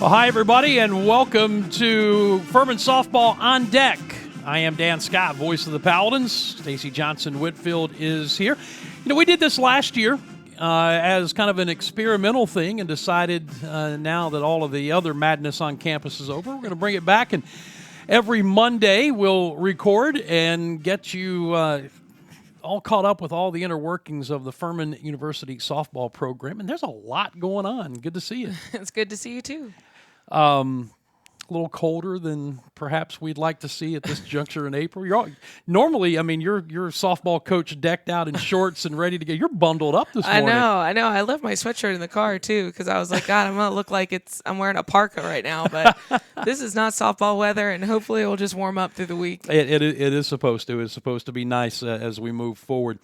Well, hi, everybody, and welcome to Furman Softball On Deck. I am Dan Scott, voice of the Paladins. Stacey Johnson-Whitfield is here. You know, we did this last year as kind of an experimental thing and decided now that all of the other madness on campus is over, we're going to bring it back. And every Monday we'll record and get you all caught up with all the inner workings of the Furman University softball program. And there's a lot going on. Good to see you. It's good to see you, too. A little colder than perhaps we'd like to see at this juncture in April. Normally, I mean, your softball coach decked out in shorts and ready to go. You're bundled up this morning. I know. I left my sweatshirt in the car, too, because I was like, God, I'm going to look like I'm wearing a parka right now. But this is not softball weather, and hopefully it will just warm up through the week. It is supposed to. It's supposed to be nice as we move forward.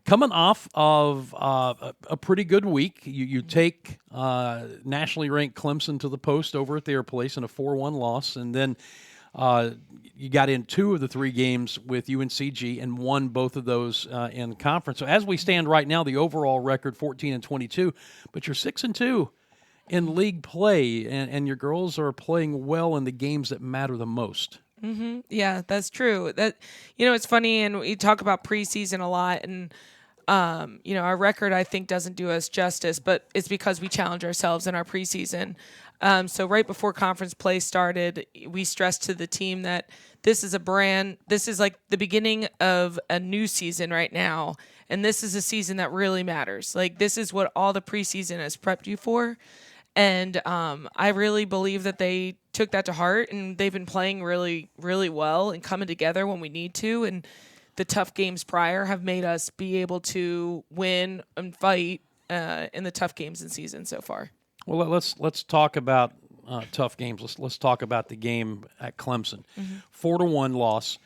Coming off of a pretty good week, you take nationally ranked Clemson to the post over at their place in a 4-1 loss, and then you got in 2 of the 3 games with UNCG and won both of those in conference. So as we stand right now, the overall record 14-22, but you're 6-2 in league play, and your girls are playing well in the games that matter the most. Mm-hmm. Yeah, that's true. It's funny, and we talk about preseason a lot, and our record, I think, doesn't do us justice, but it's because we challenge ourselves in our preseason. So right before conference play started, we stressed to the team that this is like the beginning of a new season right now, and this is a season that really matters. Like, this is what all the preseason has prepped you for, and I really believe that they took that to heart, and they've been playing really, really well and coming together when we need to, and the tough games prior have made us be able to win and fight in the tough games in season so far. Well, let's talk about tough games. Let's talk about the game at Clemson. 4-1 loss.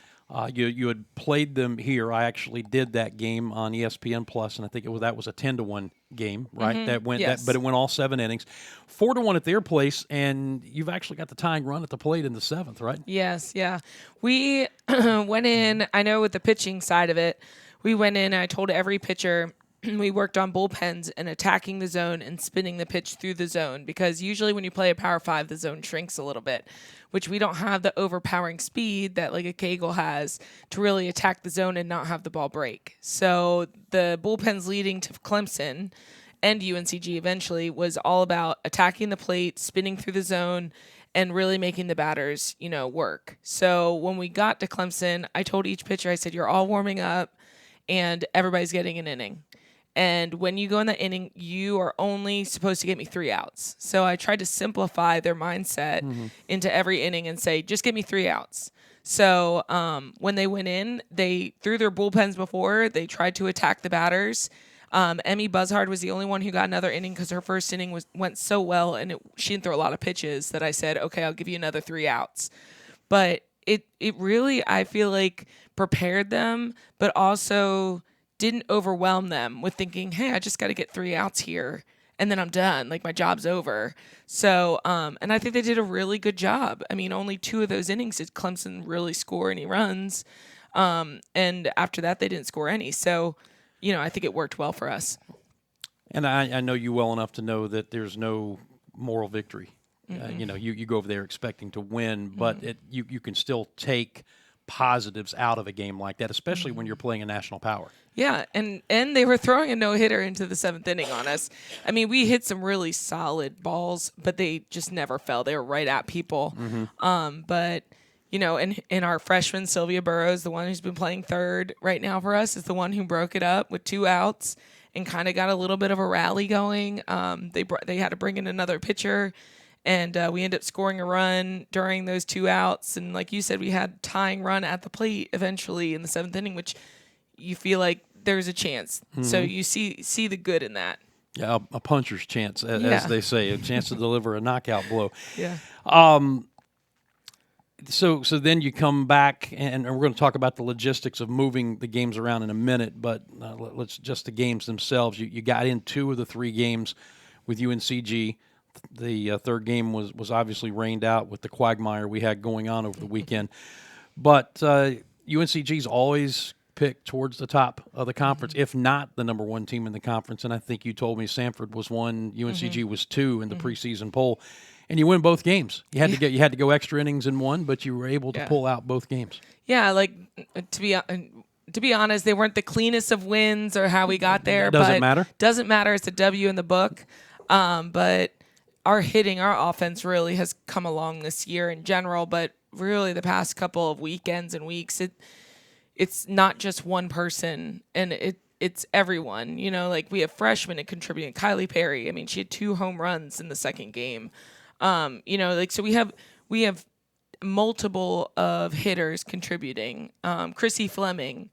You had played them here. I actually did that game on ESPN Plus, and I think that was a 10-1 game, right? That went, yes. But it went all 7 innings. 4-1 at their place, and you've actually got the tying run at the plate in the 7th, right? Yes, yeah. We went in. I know with the pitching side of it, we went in. And I told every pitcher. We worked on bullpens and attacking the zone and spinning the pitch through the zone, because usually when you play a Power 5, the zone shrinks a little bit, which we don't have the overpowering speed that like a Kegel has to really attack the zone and not have the ball break. So the bullpens leading to Clemson and UNCG eventually was all about attacking the plate, spinning through the zone, and really making the batters, work. So when we got to Clemson, I told each pitcher, I said, you're all warming up and everybody's getting an inning. And when you go in that inning, you are only supposed to get me 3 outs. So I tried to simplify their mindset into every inning and say, just get me 3 outs. So when they went in, they threw their bullpens before. They tried to attack the batters. Emmy Buzzard was the only one who got another inning because her first inning went so well, and she didn't throw a lot of pitches that I said, okay, I'll give you another 3 outs. But it really, I feel like, prepared them, but also didn't overwhelm them with thinking, hey, I just got to get 3 outs here and then I'm done. Like, my job's over. So, and I think they did a really good job. I mean, only 2 of those innings did Clemson really score any runs. And after that, they didn't score any. So, I think it worked well for us. And I know you well enough to know that there's no moral victory. You go over there expecting to win, but you can still take positives out of a game like that, especially when you're playing a national power. Yeah, and they were throwing a no-hitter into the 7th inning on us. I mean, we hit some really solid balls, but they just never fell. They were right at people. But, in our freshman, Sylvia Burrows, the one who's been playing third right now for us, is the one who broke it up with 2 outs and kind of got a little bit of a rally going. They had to bring in another pitcher, and we ended up scoring a run during those 2 outs. And like you said, we had tying run at the plate eventually in the 7th inning, which you feel like there's a chance. So you see the good in that. Yeah, a puncher's chance, as they say, a chance to deliver a knockout blow. Yeah. So then you come back, and we're going to talk about the logistics of moving the games around in a minute, but let's just the games themselves. You got in 2 of the 3 games with UNCG. The 3rd game was obviously rained out with the quagmire we had going on over the weekend. But UNCG's always picked towards the top of the conference, if not the number 1 team in the conference. And I think you told me Sanford was 1, UNCG was 2 in the preseason poll. And you win both games. You had to go extra innings in one, but you were able to pull out both games. Yeah, like to be honest, they weren't the cleanest of wins or how we got there. Doesn't matter. Doesn't matter. It's a W in the book. But our offense really has come along this year in general. But really, the past couple of weekends and weeks, it's not just one person, and it's everyone. You know, like we have freshmen contributing. Kylie Perry. I mean, she had 2 home runs in the second game. You know, like so we have multiple of hitters contributing. Chrissy Fleming,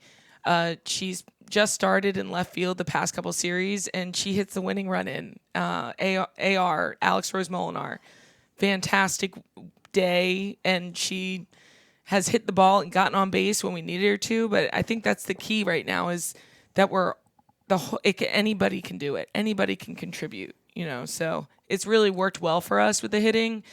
she's just started in left field the past couple series, and she hits the winning run in. AR, Alex Rose Molinar, fantastic day, and she has hit the ball and gotten on base when we needed her to. But I think that's the key right now is that anybody can do it. Anybody can contribute, you know, so it's really worked well for us with the hitting.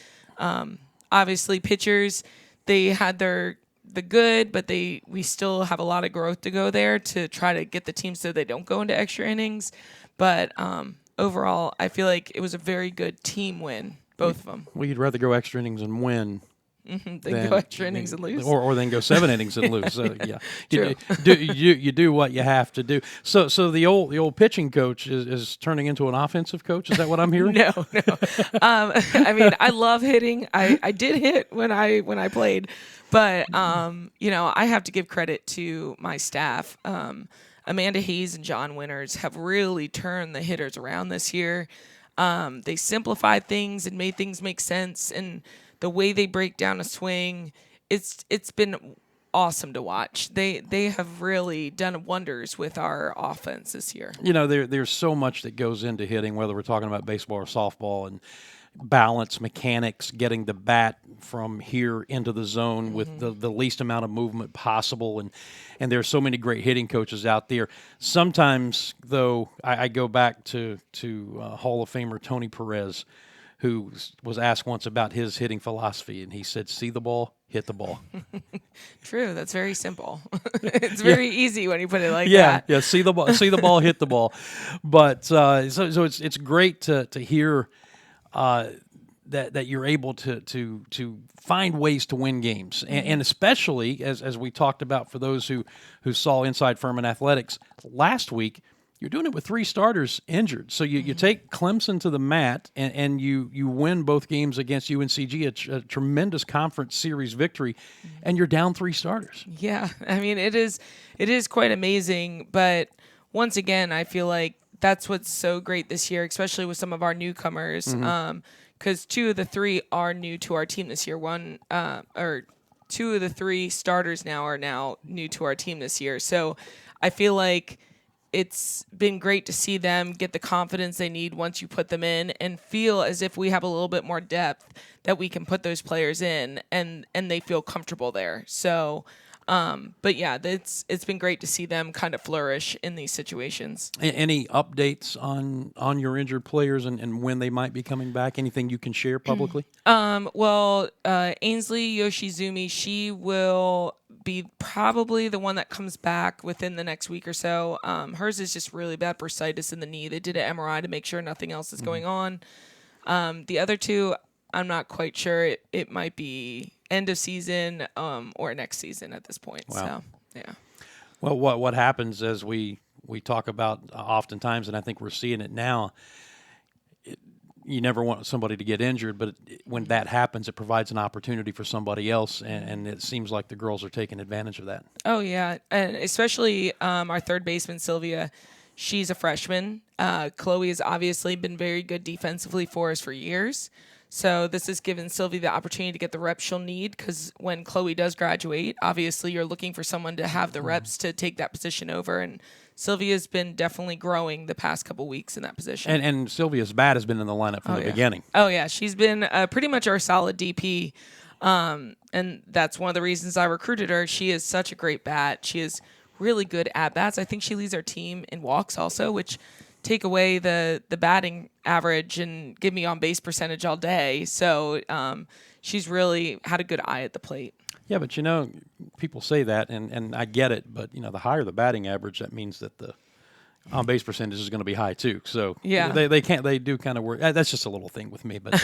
Obviously, pitchers, they had the good, but we still have a lot of growth to go there to try to get the team so they don't go into extra innings. But overall, I feel like it was a very good team win, both of them. Well, you'd rather go extra innings and win than go extra innings and lose, or then go 7 innings and lose. So yeah, True. You do what you have to do. So the old pitching coach is turning into an offensive coach. Is that what I'm hearing? No. I mean, I love hitting. I did hit when I played, but you know, I have to give credit to my staff. Amanda Hayes and John Winters have really turned the hitters around this year. They simplified things and made things make sense, and the way they break down a swing, it's been awesome to watch. They have really done wonders with our offense this year. You know, there's so much that goes into hitting, whether we're talking about baseball or softball, and balance, mechanics, getting the bat from here into the zone with the least amount of movement possible. And there's so many great hitting coaches out there. Sometimes, though, I go back to Hall of Famer Tony Perez, who was asked once about his hitting philosophy, and he said, see the ball, hit the ball. True. That's very simple. It's very easy when you put it like that. Yeah, see the ball, hit the ball. But so it's great to hear that you're able to find ways to win games, and especially as we talked about for those who saw Inside Furman Athletics last week. You're doing it with 3 starters injured. So you take Clemson to the mat, and you win both games against UNCG, a tremendous conference series victory, and you're down 3 starters. Yeah, I mean, it is quite amazing. But once again, I feel like that's what's so great this year, especially with some of our newcomers, because 2 of the 3 are new to our team this year. 2 of the 3 starters are now new to our team this year. So I feel like it's been great to see them get the confidence they need once you put them in, and feel as if we have a little bit more depth that we can put those players in, and they feel comfortable there. So, but yeah, it's been great to see them kind of flourish in these situations. Any updates on your injured players and when they might be coming back? Anything you can share publicly? Well, Ainsley Yoshizumi, she will be probably the one that comes back within the next week or so. Hers is just really bad bursitis in the knee. They did an MRI to make sure nothing else is going on. The other 2, I'm not quite sure. It might be end of season or next season at this point. Wow. So, yeah. Well, what happens as we talk about oftentimes, and I think we're seeing it now, you never want somebody to get injured, but when that happens, it provides an opportunity for somebody else, and it seems like the girls are taking advantage of that. Oh, yeah, and especially our third baseman, Sylvia. She's a freshman. Chloe has obviously been very good defensively for us for years, so this has given Sylvia the opportunity to get the reps she'll need, because when Chloe does graduate, obviously you're looking for someone to have the reps to take that position over, and Sylvia's been definitely growing the past couple weeks in that position. And Sylvia's bat has been in the lineup from the beginning. Oh, yeah. She's been pretty much our solid DP, and that's one of the reasons I recruited her. She is such a great bat. She is really good at bats. I think she leads our team in walks also, which take away the batting average and give me on-base percentage all day. So she's really had a good eye at the plate. Yeah, but people say that, and I get it, but the higher the batting average, that means that the on base percentage is going to be high too. So Yeah. they do kind of work. That's just a little thing with me, but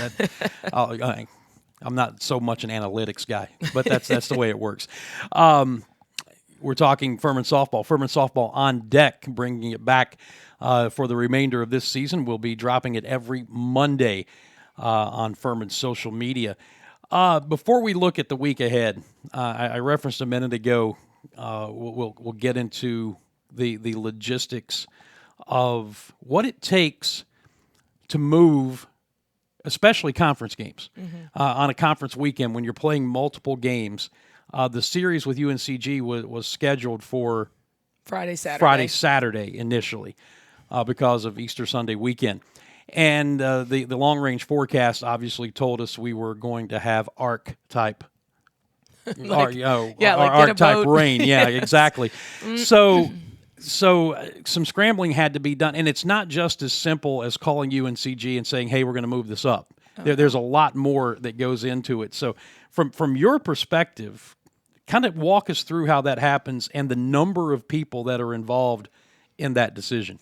I'm not so much an analytics guy, but that's the way it works. We're talking Furman Softball On Deck, bringing it back for the remainder of this season. We'll be dropping it every Monday on Furman's social media. Before we look at the week ahead, I referenced a minute ago, we'll get into the logistics of what it takes to move, especially conference games, on a conference weekend when you're playing multiple games. The series with UNCG was scheduled for Friday, Saturday initially because of Easter Sunday weekend. And the long-range forecast obviously told us we were going to have arc-type arc-type rain. Yeah, exactly. So some scrambling had to be done. And it's not just as simple as calling UNCG and saying, hey, we're going to move this up. There's a lot more that goes into it. So from your perspective, kind of walk us through how that happens and the number of people that are involved in that decision.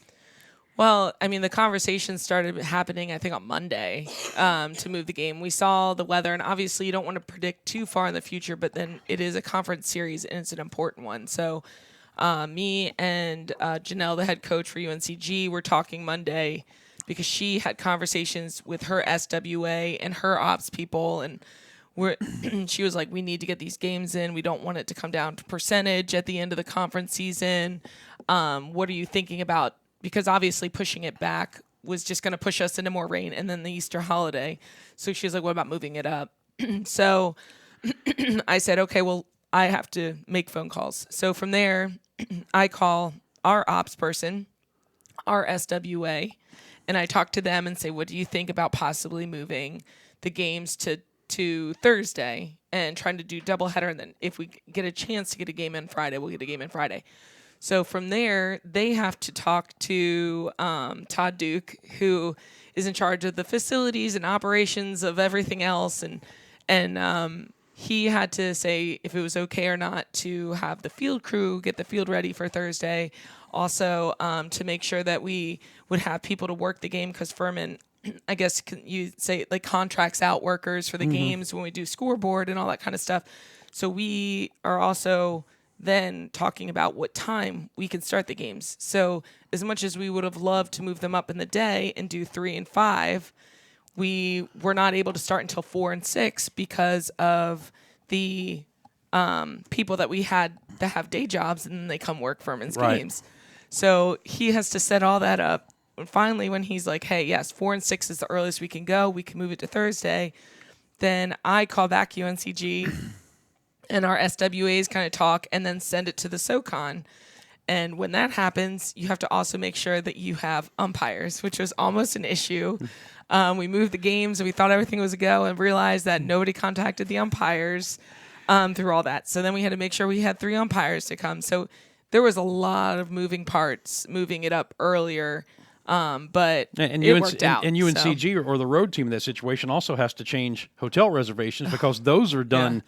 Well, I mean, the conversation started happening, I think, on Monday to move the game. We saw the weather, and obviously you don't want to predict too far in the future, but then it is a conference series, and it's an important one. So me and Janelle, the head coach for UNCG, were talking Monday because she had conversations with her SWA and her ops people, and she was like, we need to get these games in. We don't want it to come down to percentage at the end of the conference season. What are you thinking about? Because obviously pushing it back was just going to push us into more rain and then the Easter holiday. So she was like, what about moving it up? So I said, okay, well, I have to make phone calls. So from there, I call our ops person, our SWA, and I talk to them and say, what do you think about possibly moving the games to Thursday and trying to do doubleheader? And then if we get a chance to get a game in Friday, we'll get a game in Friday. So from there, they have to talk to Todd Duke, who is in charge of the facilities and operations of everything else, and he had to say if it was okay or not to have the field crew get the field ready for Thursday. Also, to make sure that we would have people to work the game, because Furman, I guess you say, like, contracts out workers for the games when we do scoreboard and all that kind of stuff. So we are also then talking about what time we can start the games. So as much as we would have loved to move them up in the day and do 3 and 5, we were not able to start until 4 and 6 because of the people that we had that have day jobs and then they come work Furman's games. So he has to set all that up. And finally, when he's like, hey, yes, 4 and 6 is the earliest we can go, we can move it to Thursday, then I call back UNCG and our SWAs kind of talk and then send it to the SoCon. And when that happens, you have to also make sure that you have umpires, which was almost an issue. We moved the games and we thought everything was a go and realized that nobody contacted the umpires through all that. So then we had to make sure we had 3 umpires to come. So there was a lot of moving parts, moving it up earlier. But it worked out. And UNCG or the road team in that situation also has to change hotel reservations because those are done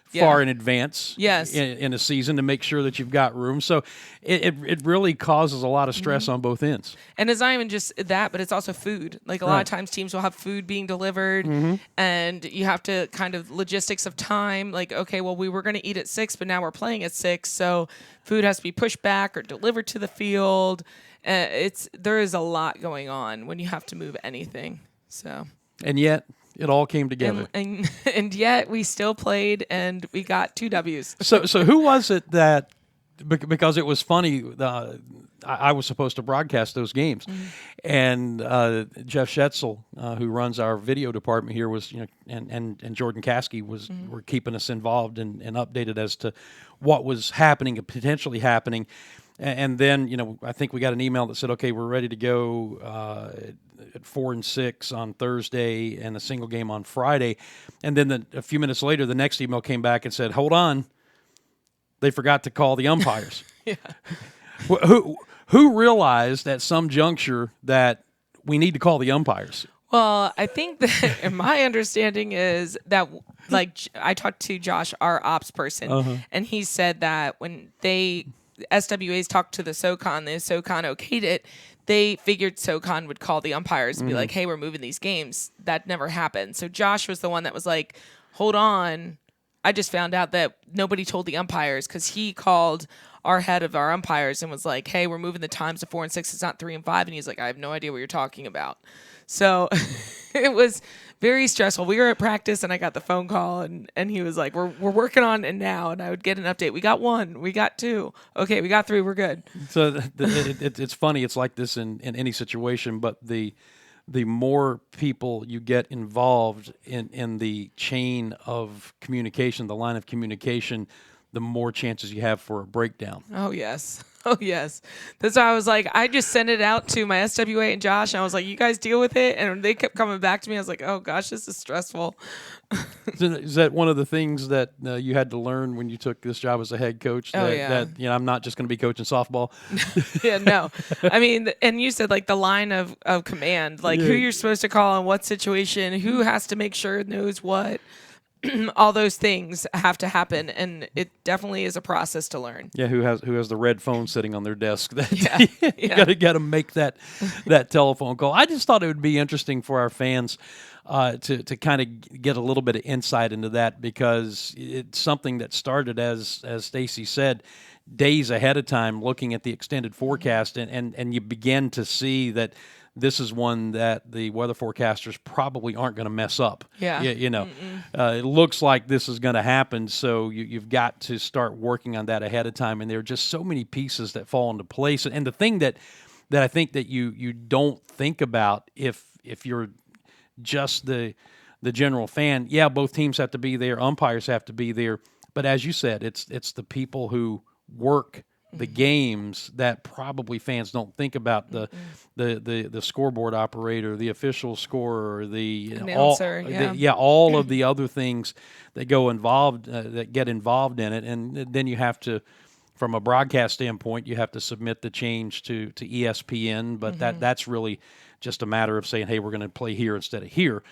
far in advance in a season to make sure that you've got room. So it really causes a lot of stress on both ends. And it's not even just that, but it's also food. Like a lot of times teams will have food being delivered and you have to kind of logistics of time. Like, okay, well, we were going to eat at 6, but now we're playing at 6. So food has to be pushed back or delivered to the field. There is a lot going on when you have to move anything. So. And yet it all came together. And yet we still played and we got 2 W's. So who was it that, because it was funny, I was supposed to broadcast those games, and Jeff Schetzel, who runs our video department here, was, and Jordan Caskey were keeping us involved and updated as to what was happening and potentially happening. And then, I think we got an email that said, okay, we're ready to go at 4 and 6 on Thursday and a single game on Friday. And then a few minutes later, the next email came back and said, hold on, they forgot to call the umpires. Who realized at some juncture that we need to call the umpires? Well, I think that, and my understanding is that, like, I talked to Josh, our ops person, and he said that when they SWA's talked to the SoCon, the SoCon okayed it. They figured SoCon would call the umpires and be like, hey, we're moving these games. That never happened. So Josh was the one that was like, hold on. I just found out that nobody told the umpires because he called our head of our umpires and was like, hey, we're moving the times to 4 and 6. It's not 3 and 5. And he's like, I have no idea what you're talking about. So it was very stressful. We were at practice and I got the phone call and he was like, we're working on it now. And I would get an update. We got 1, we got 2. Okay, we got 3, we're good. So it's funny. It's like this in any situation, but the more people you get involved in the chain of communication, the line of communication, the more chances you have for a breakdown. Oh, yes. Oh, yes. That's why I was like, I just sent it out to my SWA and Josh, and I was like, you guys deal with it. And they kept coming back to me. I was like, oh, gosh, this is stressful. Is that one of the things that you had to learn when you took this job as a head coach? That I'm not just going to be coaching softball. Yeah, no. I mean, and you said like the line of command, like who you're supposed to call in what situation, who has to make sure knows what. All those things have to happen, and it definitely is a process to learn. Yeah, who has the red phone sitting on their desk? That Yeah, got to make that telephone call. I just thought it would be interesting for our fans to kind of get a little bit of insight into that, because it's something that started, as Stacey said, days ahead of time, looking at the extended forecast, and you begin to see that this is one that the weather forecasters probably aren't going to mess up. Yeah. It looks like this is going to happen, so you've got to start working on that ahead of time. And there are just so many pieces that fall into place. And the thing that I think that you don't think about if you're just the general fan, yeah, both teams have to be there, umpires have to be there. But as you said, it's the people who work the games that probably fans don't think about, the scoreboard operator, the official scorer, the announcer, all of the other things that get involved in it, and then you have to, from a broadcast standpoint, you have to submit the change to ESPN, but that's really just a matter of saying, hey, we're going to play here instead of here.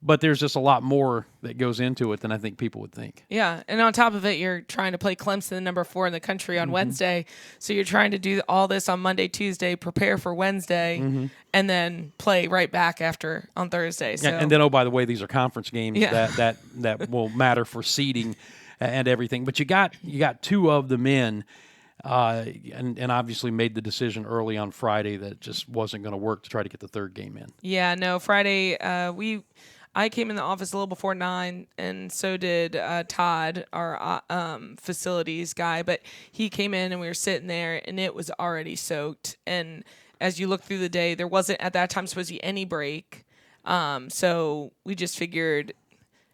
But there's just a lot more that goes into it than I think people would think. Yeah, and on top of it, you're trying to play Clemson, number 4 in the country, on Wednesday. So you're trying to do all this on Monday, Tuesday, prepare for Wednesday, and then play right back after on Thursday. So. Yeah, and then, oh, by the way, these are conference games that will matter for seeding and everything. But you got 2 of them in, and obviously made the decision early on Friday that it just wasn't going to work to try to get the 3rd game in. Yeah, no, Friday I came in the office a little before 9, and so did Todd, our facilities guy. But he came in, and we were sitting there, and it was already soaked. And as you look through the day, there wasn't at that time supposed to be any break. So we just figured,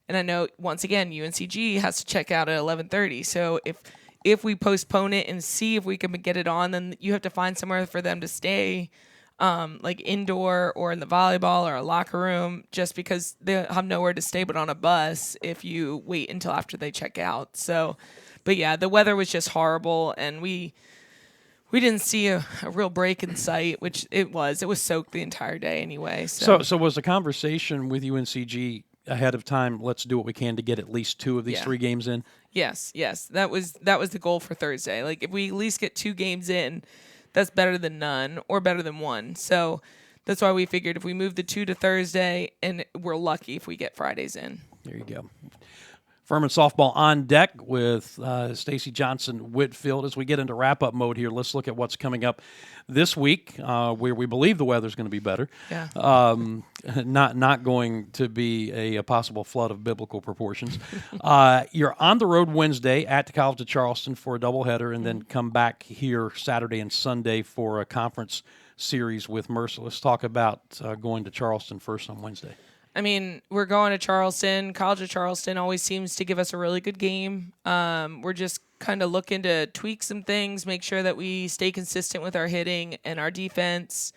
and I know, once again, UNCG has to check out at 11:30. So if we postpone it and see if we can get it on, then you have to find somewhere for them to stay. Like indoor or in the volleyball or a locker room, just because they have nowhere to stay but on a bus if you wait until after they check out. So, but yeah, the weather was just horrible, and we didn't see a real break in sight, which it was soaked the entire day anyway. So was the conversation with UNCG ahead of time, let's do what we can to get at least 2 of these 3 games in? Yes. That was the goal for Thursday. Like, if we at least get 2 games in, that's better than none or better than 1. So that's why we figured if we move the 2 to Thursday, and we're lucky if we get Fridays in. There you go. Furman Softball on Deck with Stacey Johnson-Whitfield. As we get into wrap-up mode here, let's look at what's coming up this week, where we believe the weather's going to be better. Yeah. Not going to be a possible flood of biblical proportions. You're on the road Wednesday at the College of Charleston for a doubleheader, and then come back here Saturday and Sunday for a conference series with Mercer. Let's talk about going to Charleston first on Wednesday. I mean, we're going to Charleston. College of Charleston always seems to give us a really good game. We're just kind of looking to tweak some things, make sure that we stay consistent with our hitting and our defense,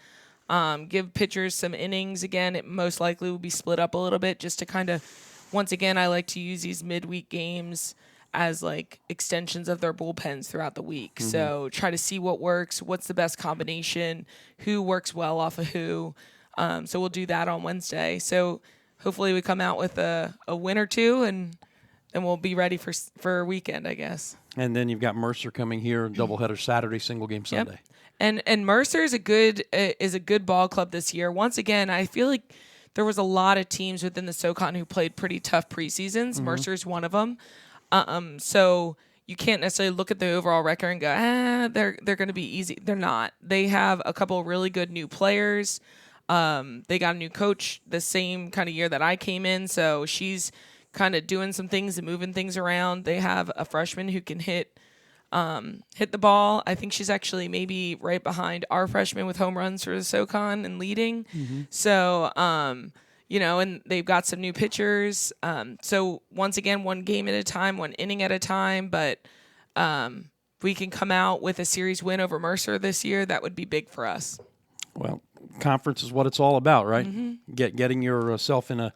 give pitchers some innings. Again, it most likely will be split up a little bit just to kind of, once again, I like to use these midweek games as like extensions of their bullpens throughout the week. So try to see what works, what's the best combination, who works well off of who. So we'll do that on Wednesday. So hopefully we come out with a win or 2, and we'll be ready for a weekend, I guess. And then you've got Mercer coming here, doubleheader Saturday, single game Sunday. And Mercer is a good ball club this year. Once again, I feel like there was a lot of teams within the SoCon who played pretty tough preseasons. Mercer's one of them. So you can't necessarily look at the overall record and go, they're going to be easy. They're not. They have a couple of really good new players. They got a new coach the same kind of year that I came in, so she's kind of doing some things and moving things around. They have a freshman who can hit the ball. I think she's actually maybe right behind our freshman with home runs for the SoCon and leading. So, and they've got some new pitchers. So once again, one game at a time, one inning at a time. But we can come out with a series win over Mercer this year. That would be big for us. Well, conference is what it's all about, right? Getting yourself in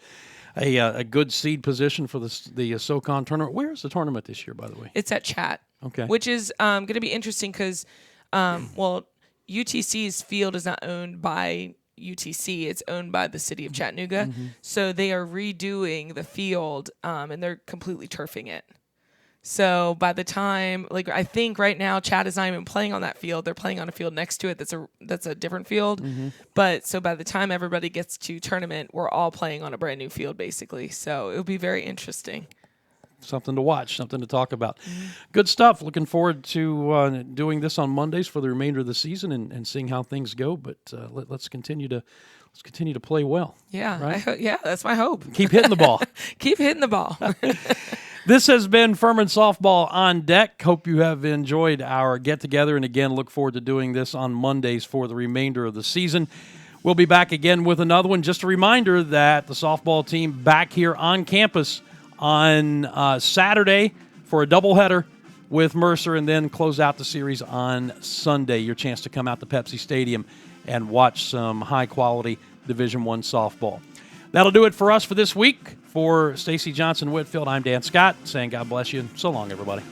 a good seed position for the SoCon tournament. Where is the tournament this year, by the way? It's at Chat. Okay. Which is going to be interesting because, UTC's field is not owned by UTC. It's owned by the city of Chattanooga. So they are redoing the field, and they're completely turfing it. So by the time, I think right now Chat is not even playing on that field. They're playing on a field next to it that's a different field. But so by the time everybody gets to tournament, we're all playing on a brand new field, basically. So it'll be very interesting. Something to watch, something to talk about. Good stuff. Looking forward to doing this on Mondays for the remainder of the season and seeing how things go. But let's continue to play well. Yeah, right? That's my hope. Keep hitting the ball. Keep hitting the ball. This has been Furman Softball on Deck. Hope you have enjoyed our get-together, and again, look forward to doing this on Mondays for the remainder of the season. We'll be back again with another one. Just a reminder that the softball team back here on campus on Saturday for a doubleheader with Mercer, and then close out the series on Sunday. Your chance to come out to Pepsi Stadium and watch some high-quality Division I softball. That'll do it for us for this week. For Stacey, Johnson-Whitfield, I'm Dan Scott, saying God bless you, and so long, everybody.